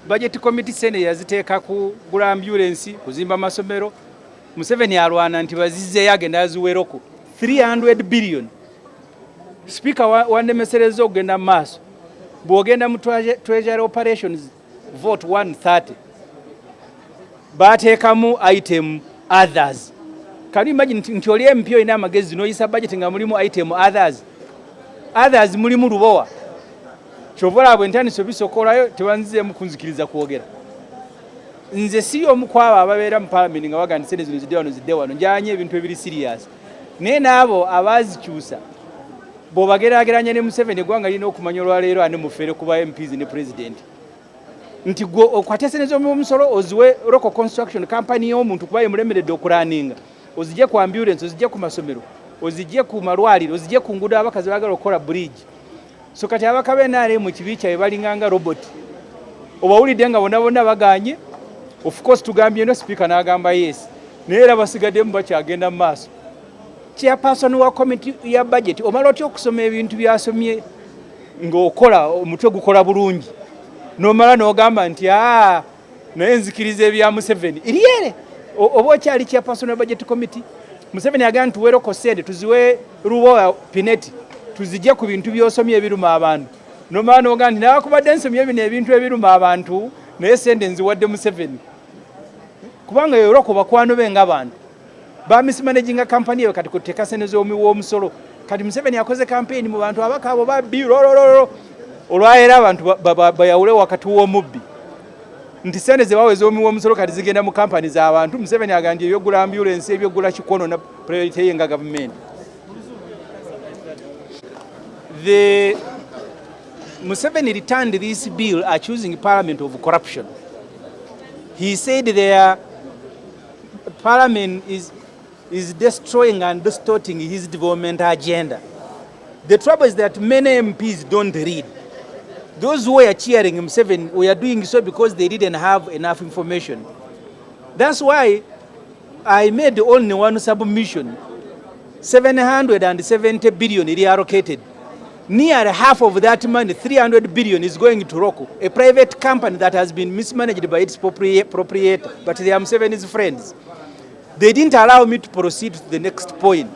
budget committee sene yaziteeka kugula ambulance kuzimba amasomero. Museveni alwana nti bazizzeeyo agenda aziweroko 300 billion. Speaker wandemesereza okugenda mu maaso bw'ogenda mu treasury operations vote 130 bateekamu item others. Can you imagine nti oli MP olina amagezi n'oyisa budget nga mulimu item others mulimu lubowa kyovola bwe ntandise bisokolayo tebanzizeemu kunzikiriza kwogera. Nze si omu kwabo ababeera mu parliament nga bagandise zino zidde wano njanye ebintu ebiri serious naye n'abo abazikyusa bw'obageraageranya ne Museveni eggwanga lirina okumanya olwaleero ani mufere kuba MPs ne president nti gwe okwate sente z'omusolo oziwe local construction company y'omuntu kuba yemulemeredde okulaninga ozijje ku ambulance ozijje ku masomero ozijje ku malwaliro ozijje ku nguudo abakazi baagala okukola bridge. So kati abakabe naale mu kibi kyabe balinganga robot obawulidde nga bonna baganye. Of course tugambye no speaker n'agamba yes naye era basigaddemu bakyagenda mu maaso. Chairperson wa committee ya budget omala otya okusoma ebintu byasomye ng'okola omutwe gukola bulungi n'omala n'ogamba nti naye nzikiriza ebya Museveni iriere oba okyali chairperson wa budget committee. Museveni agamba tuwero kosede tuziwe rubo pineti tuzijje ku bintu byosomye ebiruma abantu n'omala n'ogamba nti nawakubadde nsomye bino ebintu ebiruma abantu naye sente nziwadde Museveni kubanga yoroko bakwano benga abantu ba mismanaging company eyo kati kuteka sente z'omusolo. Kati Museveni akoze campaign mu bantu abaka abo babbi olwaera abantu bayawule wakati w'omubbi nti sente zebawe z'omusolo kati zigenda mu company z'abantu. Museveni agambye ebyogula ambulance ebyogula kikono na priority yenga government. Museveni returned this bill accusing Parliament of corruption. He said their Parliament is destroying and distorting his development agenda. The trouble is that many MPs don't read. Those who were cheering Museveni were doing so because they didn't have enough information. That's why I made only one submission. 770 billion reallocated. Near half of that money, 300 billion, is going to Rocco, a private company that has been mismanaged by its proprietor, but they are Museveni's friends. They didn't allow me to proceed to the next point.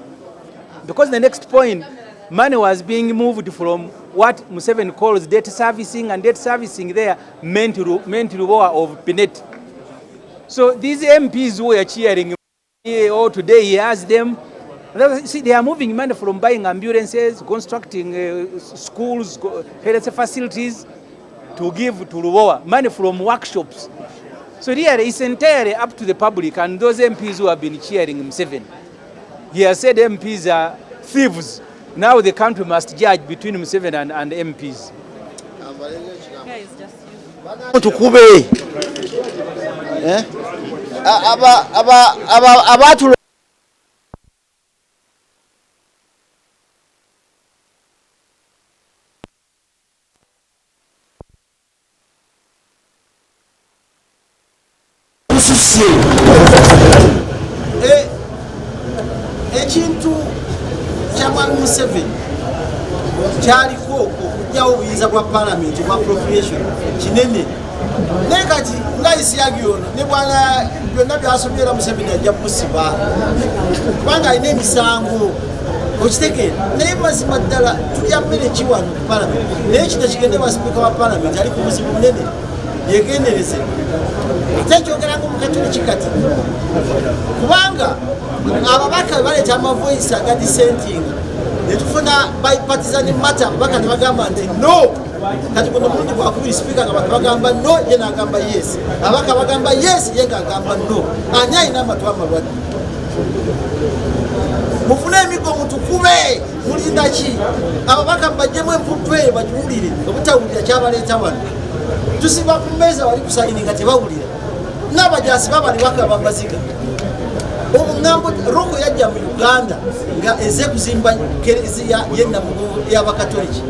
Because the next point, money was being moved from what Museveni calls debt servicing, and debt servicing there meant Ruboa of Pinet. So these MPs who are cheering, today he has them. See, they are moving money from buying ambulances, constructing schools, health facilities to give to Ruboa, money from workshops. So really, it's entirely up to the public and those MPs who have been cheering Museveni. He has said MPs are thieves. Now the country must judge between Museveni and MPs. Ekintu ky'amwami Museveni kyaliko okujjawo obuyinza bwa Parliament bwa appropriation kinene naye kati ngayisi yagyono ne bwana byonna byasomyera Museveni ajja kusibwa kubanga alina emisango okitegeera naye mazima ddala tulya mmere kiwano ku Parliament naye kino kigendebwa sipiika wa Parliament ali ku buzibu bunene yegendereze tekyogeranga omukatuli kikati kubanga ababaka baleeta amavoyisi agadisentinga netufuna bipartisan matter ababaka nebagamba nti no kati kuno mulundi gwakubiri sipiika nga batu bagamba no ye nagamba yes ababaka bagamba yes ye ngagamba no ani alina amatu amalwadde mufune emigo mutukube mulinda ki ababaka mbajjemu emputwe bagiwulire obutawulira kyabaleeta wano tusiba ku mmeeza wali kusayininga tebawulira n'abajasi babali bakaba baziga omungambo Roko yajja mu Uganda nga eze kuzimba kereziya y'ennamugo y'abakatoliki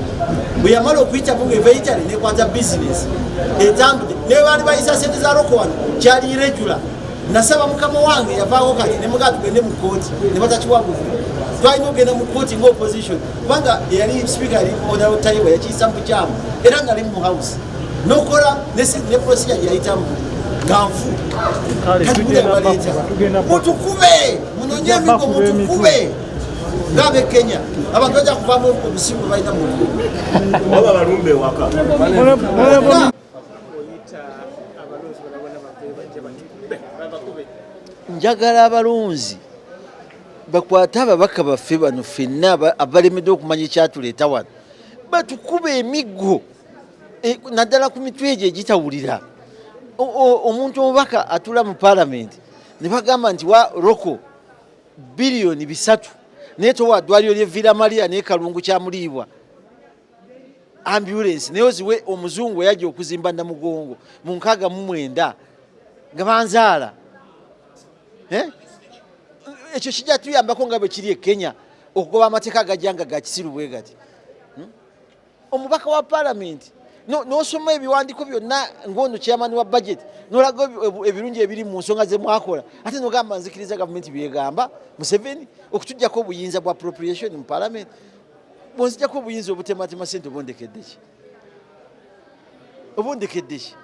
bwe yamala okuyita mu Italy nekwata business etambudde ne bali bayisa sente za Roko wano kyali irregular nasaba mukama wange yavaako kati ne muga tugende mu kooti ne batakiwabuza twalina okugenda mu kooti nga opposition kubanga yali speaker yali model tayiwa yakiyisa mu kyamu era nga ali mu house nokola ne procedure yayitamu nganfu mutukube munonye emigo mutukube ngabe Kenya abantu bajja kuvamu obusimu balina mu baba balumbe waka njagala abalunzi bakwata ababaka baffe bano ffenna abalemedde okumanya ekyatuleeta wano batukuba emiggo naddala ku mitwe egyo egitawulira. Omuntu omubaka atula mu Parliament ne bagamba nti wa roko bilioni 3 naye towa ddwaliro ly'Evira Maria naye kalungu kyamuliibwa ambulance naye oziwe omuzungu yajja okuzimba Namugongo mu 69 nga banzaala. Ekyo kijja tuyambako nga bwe kiri e Kenya okugoba amateeka agajjanga ga kisiru bwe gati. Omubaka wa Parliament n'osoma ebiwandiiko byonna ng'ono chairman wa budget n'olaga ebirungi ebiri mu nsonga ze mwakola ate n'ogamba nzikiriza gavumenti byegamba Museveni okutujjako obuyinza bwa appropriation mu Parliament. Bwonzijjako obuyinza obutematema ssente obondekedde ki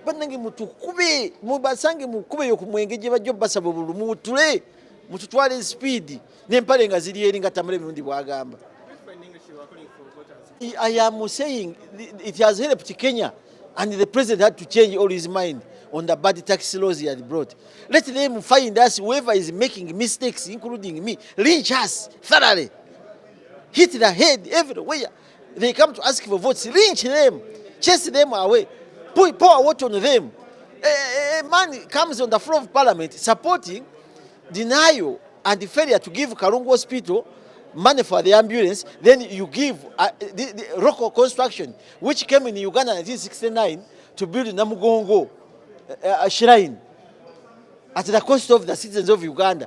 bannange mutukube mubasange mukubeyo ku mwenge gye bajja basaba obulumu mutule mututwale speed n'empale nga ziri eri nga tamale emirundi bwagamba. I am saying it has helped Kenya and the president had to change all his mind on the bad tax laws he had brought. Let them find us, whoever is making mistakes, including me, lynch us thoroughly. Hit the head everywhere. They come to ask for votes, lynch them, chase them away, pour water on them. A man comes on the floor of Parliament supporting denial and the failure to give Karungu Hospital money for the ambulance, then you give the Roko construction, which came in Uganda in 1969 to build Namugongo a shrine at the cost of the citizens of Uganda.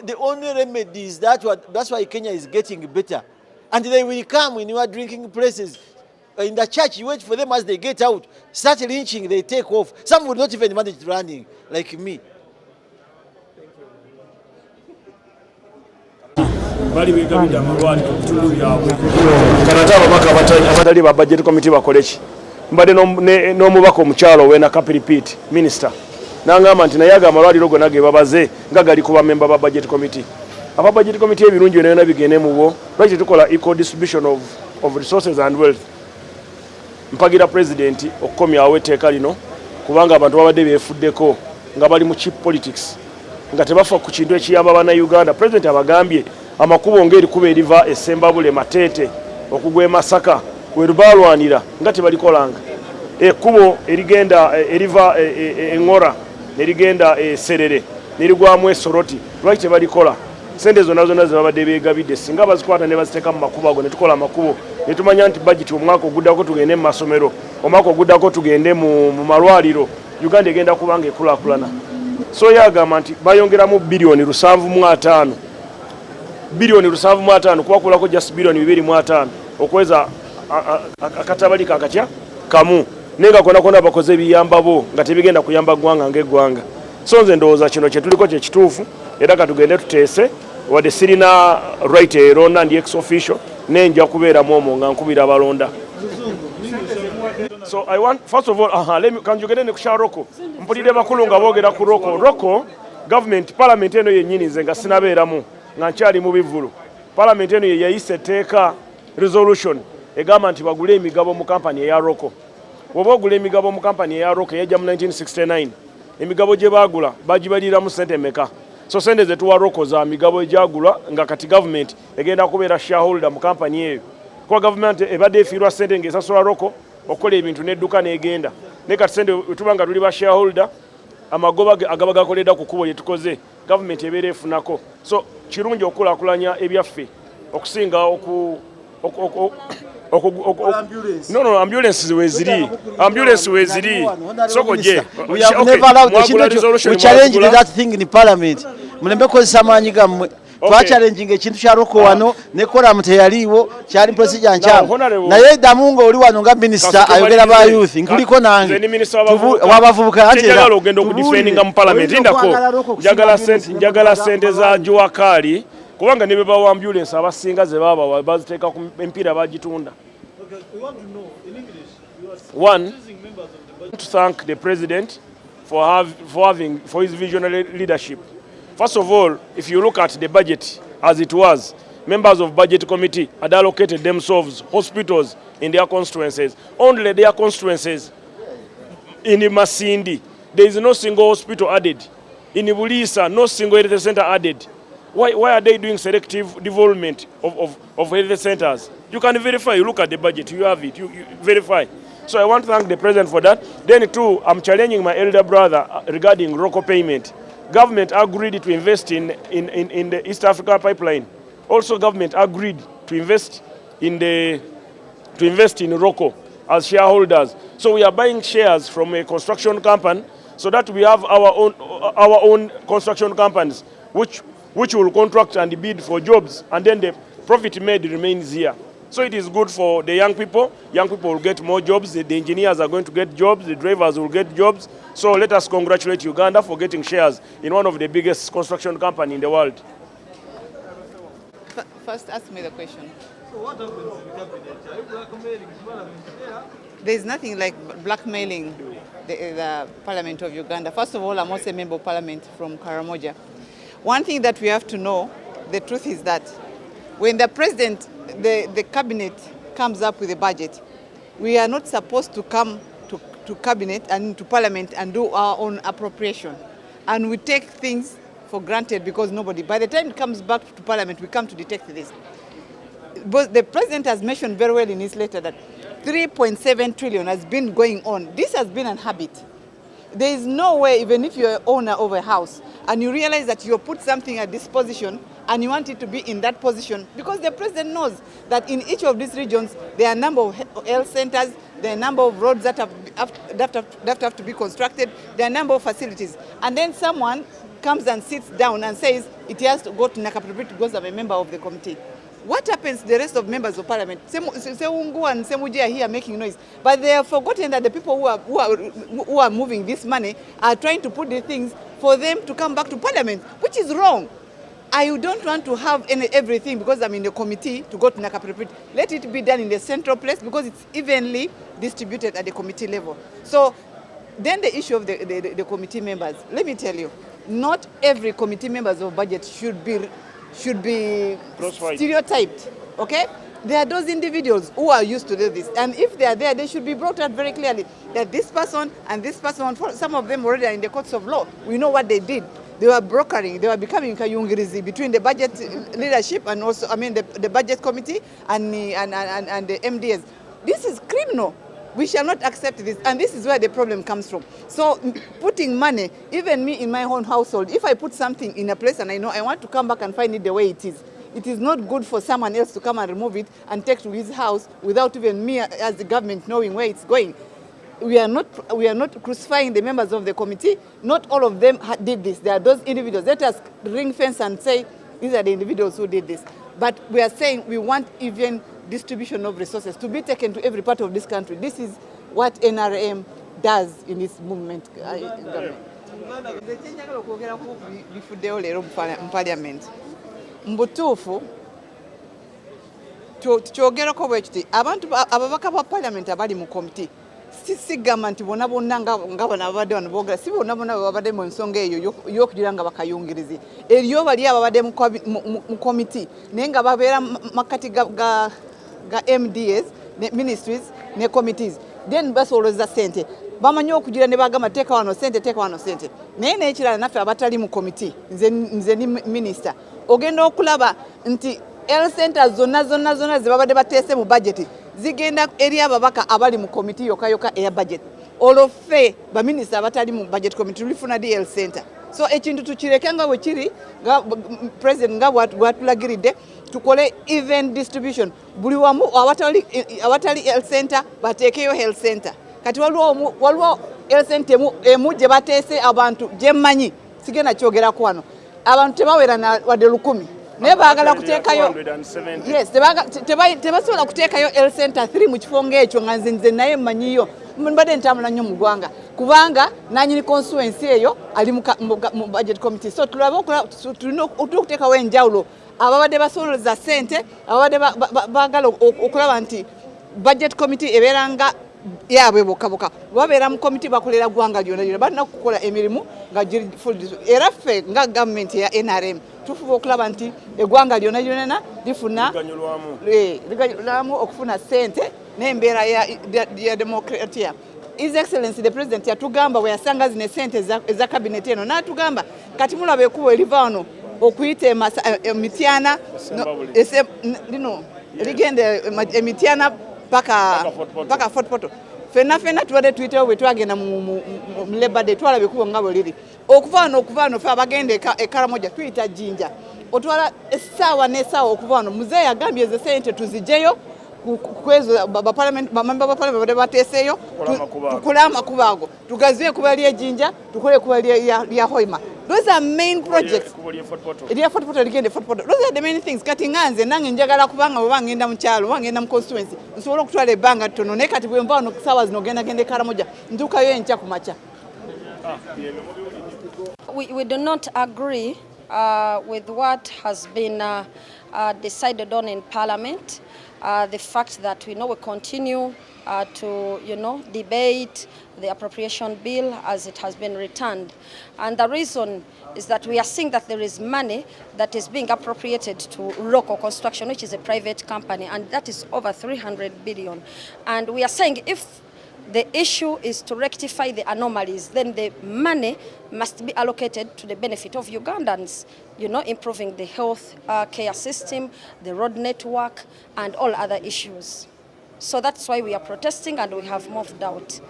The only remedy is that's why Kenya is getting better. And they will come when you are drinking places. In the church, you wait for them as they get out, start lynching, they take off. Some will not even manage running, like me. bali begabidde amalwaliro ku bitundu byabwe kanata ababaka abatali ba budget committee bakoleki mbadde n'omubaka omukyalo wena kapiripit minister n'angamba nti naye amalwaliro gonna ge babaze nga gali ku bamemba ba budget committee. Aba budget committee ebirungi byonna bigende mu bo lwaki tukola equal distribution of resources and wealth. Mpagira president okukomyawo etteeka lino kubanga abantu babadde beefuddeko nga bali mu cheap politics nga tebafa ku kintu ekiyamba bana Uganda. President abagambye amakubo ngeri kuba eriva Essembabule Matete okugwe Masaka werubalwanira nga tebalikolanga ekkubo erigenda eriva Engora nerigenda Serere nerigwamu Esoroti lwaki tebalikola. Sente zonna zonna zibabadde beegabidde singa bazikwata ne baziteeka mu makubo ago ne tukola amakubo ne tumanya nti budget omwaka oguddako tugende mu masomero omwaka oguddako tugende mu malwaliro Uganda egenda kubanga ekulaakulana. So yagamba nti bayongeramu bilioni 7.5 bilioni 7.5 kubakulako just bilioni 2.5 okweza akatabali kakatya kamu nenga kona bakoze biyamba bo nga tebigenda kuyamba gwanga ng'eggwanga. So nze ndowooza kino kye tuliko kye kituufu era katugende tuteese wadde sirina right eronda ndi ex official nenja kubeera mwomo nga nkubira abalonda. So I want first of all let me kanjugende ne kusha Roko mpulire bakulu nga boogera ku Roko government parliament eno yennyini nze nga sinabeeramu nga nkyali mu bivulu. Parliament eno yeyayise etteeka resolution egamba nti bagule emigabo mu kampani eya Roko. Bw'oba ogula emigabo mu kampani eya Roko yajja mu 1969 emigabo gye baagula bagibaliramu ssente meka. So sente ze tuwa Roko za migabo egyagulwa nga kati government egenda kubeera shareholder mu kampani eyo. Kuba government ebadde efiirwa ssente ng'esasula Roko okukola ebintu n'edduka n'egenda. Ne kati ssente wetuba nga tuli ba shareholder amagoba agaba gakoledda ku kkubo lye tukoze government ebeera efunako. So kirungi okulaakulanya ebyaffe okusinga no ambulance weziri soko je we have never allowed the challenge that thing in Parliament. Mulembe kozesa amaanyi gammwe twachallenging ekintu kya Roko wano ne kola teyaliwo kyali procedure nchamu naye ddamu nga oli wano nga minister ayogera ba youth nkuliko nange wabavubuka ati era ogenda okudefendinga mu Parliament ndako njagala sente za Juakali kubanga ne beba ambulance abasinga ze baba baziteeka ku empira bagitunda. We want to know in English. One, to thank the President for his visionary leadership. First of all, if you look at the budget as it was, members of budget committee had allocated themselves hospitals in their constituencies. Only their constituencies. In Masindi, there is no single hospital added. In Bulisa, no single health center added. Why are they doing selective development of health centers? You can verify, you look at the budget, you have it, you verify. So I want to thank the President for that. Then too, I'm challenging my elder brother regarding local payment. Government agreed to invest in the East Africa pipeline. Also, government agreed to invest in ROCO as shareholders. So we are buying shares from a construction company so that we have our own construction companies which will contract and bid for jobs, and then the profit made remains here. So it is good for the young people. Young people will get more jobs. The engineers are going to get jobs. The drivers will get jobs. So let us congratulate Uganda for getting shares in one of the biggest construction companies in the world. First, ask me the question. So what happens in the cabinet? Are you blackmailing Parliament? There is nothing like blackmailing the Parliament of Uganda. First of all, I'm also a member of Parliament from Karamoja. One thing that we have to know, the truth is that when the President, the cabinet comes up with a budget, we are not supposed to come to cabinet and to Parliament and do our own appropriation. And we take things for granted because by the time it comes back to Parliament, we come to detect this. But the President has mentioned very well in his letter that 3.7 trillion has been going on. This has been a habit. There is no way, even if you're an owner of a house and you realize that you put something at this position and you want it to be in that position, because the President knows that in each of these regions there are a number of health centers, there are a number of roads that have to be constructed, there are a number of facilities. And then someone comes and sits down and says it has to go to Nakapiripit because I'm a member of the committee. What happens to the rest of members of Parliament? Seungu and Semujju are here making noise, but they have forgotten that the people who are moving this money are trying to put the things for them to come back to Parliament, which is wrong. I don't want to have everything because I'm in the committee to go to Nakapiripit. Let it be done in the central place because it's evenly distributed at the committee level. So then the issue of the committee members, let me tell you, not every committee members of budget should be stereotyped, okay? There are those individuals who are used to do this, and if they are there, they should be brought out very clearly that this person and this person, some of them already are in the courts of law. We know what they did. They were brokering, they were becoming kayungirizi between the budget leadership and also, the budget committee and the MDS. This is criminal. We shall not accept this, and this is where the problem comes from. So putting money, even me in my own household, if I put something in a place and I know I want to come back and find it the way it is not good for someone else to come and remove it and take to his house without even me as the government knowing where it's going. We are not crucifying the members of the committee. Not all of them did this. There are those individuals. Let us ring fence and say these are the individuals who did this. But we are saying we want even distribution of resources to be taken to every part of this country. This is what NRM does in this movement. Parliament. Mbutufu kyogerako bwe kiti abantu ababaka ba Parliament abali mu committee sigamba nti bonna nga bano abadde wano boogera si bonna babadde mu nsonga eyo y'okugira nga bakayungirizi eriyo bali ababadde mu committee naye nga babeera makati ga MDS ne ministries ne committees then basolooza ssente bamanyi okugira ne bagamba teeka wano ssente naye n'ekirala naffe abatali mu committee nze ni minister ogenda okulaba nti health centers zonna ze babadde bateese mu budget zigenda eri ababaka abali mu committee yoka eya budget olwo ffe baminisita abatali mu budget committee tulifuna di health center. So ekintu tukireke nga bwe kiri president nga bwatulagiridde tukole even distribution buli wamu awatali health center bateekeyo health center. Kati waliwo health center emu gye bateese abantu gye mmanyi sigenda kyogerako wano abantu tebawera na wadde 100 naye baagala kuteekayo tebasobola kuteekayo health center 3 mu kifo ng'ekyo nga nze naye mmanyiyo mbadde ntambula nnyo mu ggwanga kubanga nanyini constituency eyo ali mu budget committee. So tulina okuteekawo enjawulo ababadde basolooza ssente ababadde baagala okulaba nti budget committee ebeera nga yaabwe bokka babeera mu komiti bakolera ggwanga lyonna balina kukola emirimu nga era ffe nga gavumenti ya NRM tufuba okulaba nti eggwanga lyonna lifuna liganyulwamu okufuna ssente n'embeera ya demokratia. His Excellency the President yatugamba bwe yasanga zino ssente eza kabineti eno n'atugamba kati mulaba ekkubo eriva wano okuyita emityana lino ligende emityana paka Fort Portal. Fenna tubadde tuyitewo bwe twagenda mu Labour Day twalaba ekkubo nga bwe liri okuva wano fe abagenda e Karamoja tuyita Jinja otwala essaawa n'essaawa okuva wano muzeeyi agambye ezo ssente tuziggyeyo kwezo bamamba ba parliament bade bateseyo tukule amakubo ago tugaziye kuba lye Jinja tukule kuba lya Hoima. Those are main projects. Elia Fort Portal ligende Fort Portal. Those are the main things. Kati nganze nange njagala kubanga bwe ngenda mu kyalo wangenda mu constituency nsobola okutwala ebbanga ttono ne kati bwe mva wano kusaawa zino gende Karamoja ntuukayo enkya ku makya. We do not agree with what has been decided on in Parliament. The fact that we continue to debate the appropriation bill as it has been returned, and the reason is that we are seeing that there is money that is being appropriated to local construction, which is a private company, and that is over 300 billion. And we are saying if the issue is to rectify the anomalies, then the money must be allocated to the benefit of Ugandans, improving the health care system, the road network, and all other issues. So that's why we are protesting and we have moved out.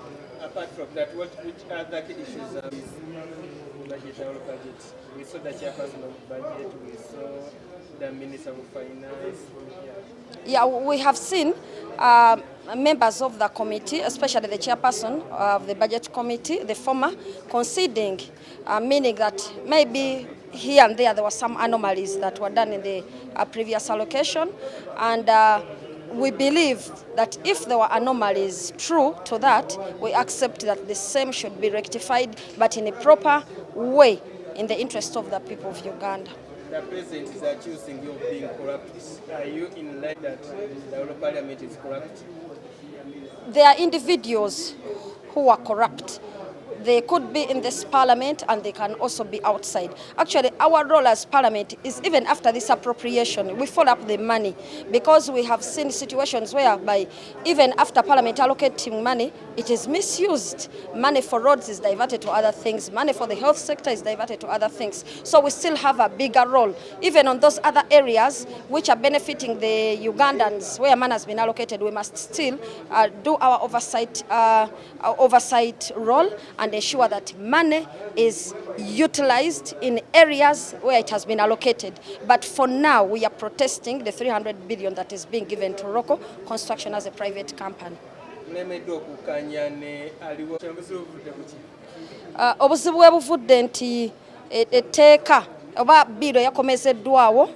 Apart from that, which other issues are budget? We saw the chairperson of budget, we saw the Minister of Finance. Yeah, we have seen members of the committee, especially the chairperson of the budget committee, the former, conceding, meaning that maybe here and there were some anomalies that were done in the previous allocation, and we believe that if there were anomalies true to that, we accept that the same should be rectified, but in a proper way, in the interest of the people of Uganda. The President is accusing you of being corrupt. Are you in line that the Parliament is corrupt? There are individuals who are corrupt. They could be in this Parliament and they can also be outside. Actually, our role as Parliament is even after this appropriation, we follow up the money, because we have seen situations whereby even after Parliament allocating money, it is misused. Money for roads is diverted to other things. Money for the health sector is diverted to other things. So we still have a bigger role, even on those other areas which are benefiting the Ugandans, where money has been allocated. We must still do our oversight role and ensure that money is utilized in areas where it has been allocated. But for now, we are protesting the 300 billion that is being given to Roko Construction as a private company. Obuzibu bwebuvudde nti etteeka oba biiro yakomezeddwawo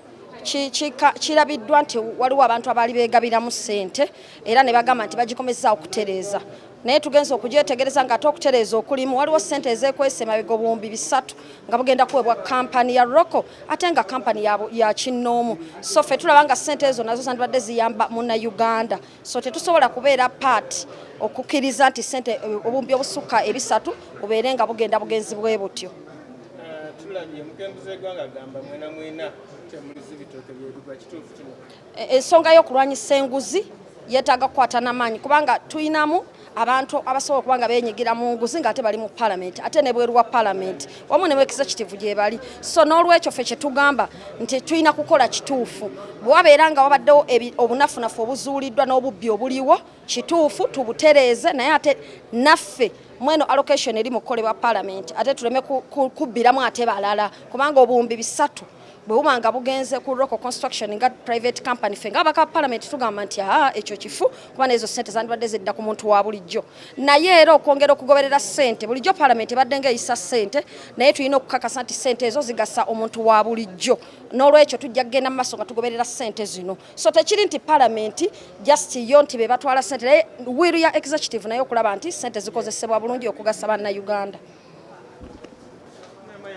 kirabiddwa nti waliwo abantu abaali beegabiramu ssente era ne bagamba nti bagikomezza okutereeza. Naye tugenza okugyetegereza nga ate okutereeza okulimu waliwo ssente ezeekwese emabega obuwumbi 3 nga bugenda kuweebwa kampani ya Roko ate nga kampani ya kinnoomu. So ffe tulaba nga ssente ezo nazo zandibadde ziyamba munnauganda. So tetusobola kubeera part okukkiriza nti ssente obuwumbi obusukka 3 bubeere nga bugenda bugenzi bwe butyo. Tulabye omukenduzi w'eggwanga agamba mwena temulizi bitooke byebigwa kituufu kino. Ensonga y'okulwanyisa enguzi yeetaaga kukwata n'amaanyi kubanga tuyinamu abantu abasobola kubanga beenyigira mu nguzi ng'ate bali mu Parliament ate ne bweru wa Parliament wamu ne executive gye bali. So n'olwekyo ffe kye tugamba nti tulina kukola kituufu. Bwabeera nga wabaddewo obunafunafu obuzuuliddwa n'obubbi obuliwo kituufu tubutereeze, naye ate naffe mweno allocation eri mu kukolebwa Parliament ate tuleme kubbiramu ate balala kubanga obuwumbi 3 bwe bumanga bugenze ku Roko Construction nga private company fe nga abaka Parliament tugamba nti ekyo kifu kuba n'ezo ssente zandibadde zidda ku muntu wa bulijjo. Naye era okwongera okugoberera ssente bulijjo Parliament ebadde ng'eyisa ssente naye tulina okukakasa nti ssente ezo zigasa omuntu wa bulijjo. N'olwekyo tujja kugenda mu maaso nga tugoberera ssente zino. So tekiri nti Parliament just yo nti be batwala ssente naye wiru ya executive naye okulaba nti ssente zikozesebwa bulungi okugasa bannayuganda.